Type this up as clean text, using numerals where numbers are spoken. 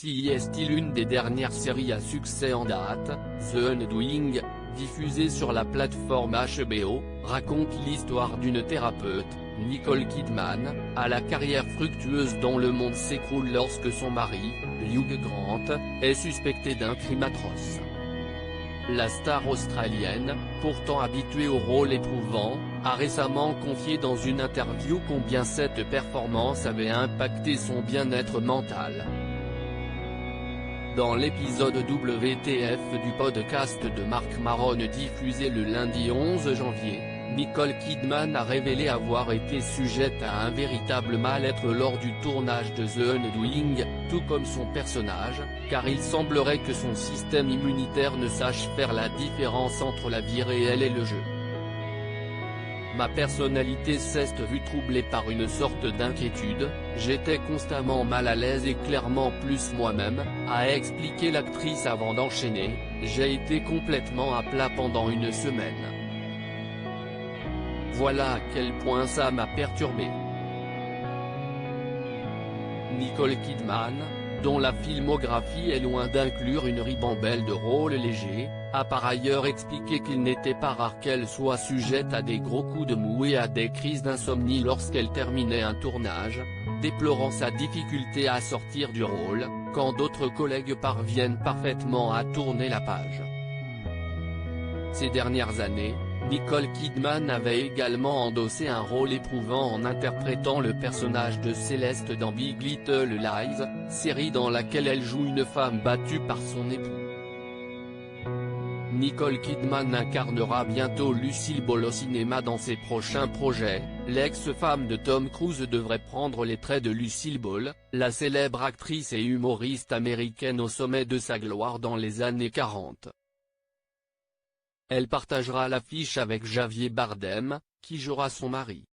Si est-il une des dernières séries à succès en date, The Undoing, diffusée sur la plateforme HBO, raconte l'histoire d'une thérapeute, Nicole Kidman, à la carrière fructueuse dont le monde s'écroule lorsque son mari, Hugh Grant, est suspecté d'un crime atroce. La star australienne, pourtant habituée au rôle éprouvant, a récemment confié dans une interview combien cette performance avait impacté son bien-être mental. Dans l'épisode WTF du podcast de Marc Maron diffusé le lundi 11 janvier, Nicole Kidman a révélé avoir été sujette à un véritable mal-être lors du tournage de The Undoing, tout comme son personnage, car il semblerait que son système immunitaire ne sache faire la différence entre la vie réelle et le jeu. Ma personnalité s'est vue troublée par une sorte d'inquiétude, j'étais constamment mal à l'aise et clairement plus moi-même, a expliqué l'actrice avant d'enchaîner, j'ai été complètement à plat pendant une semaine. Voilà à quel point ça m'a perturbé. Nicole Kidman, dont la filmographie est loin d'inclure une ribambelle de rôles légers, a par ailleurs expliqué qu'il n'était pas rare qu'elle soit sujette à des gros coups de mou et à des crises d'insomnie lorsqu'elle terminait un tournage, déplorant sa difficulté à sortir du rôle, quand d'autres collègues parviennent parfaitement à tourner la page. Ces dernières années, Nicole Kidman avait également endossé un rôle éprouvant en interprétant le personnage de Céleste dans Big Little Lies, série dans laquelle elle joue une femme battue par son époux. Nicole Kidman incarnera bientôt Lucille Ball au cinéma dans ses prochains projets. L'ex-femme de Tom Cruise devrait prendre les traits de Lucille Ball, la célèbre actrice et humoriste américaine au sommet de sa gloire dans les années 40. Elle partagera l'affiche avec Javier Bardem, qui jouera son mari.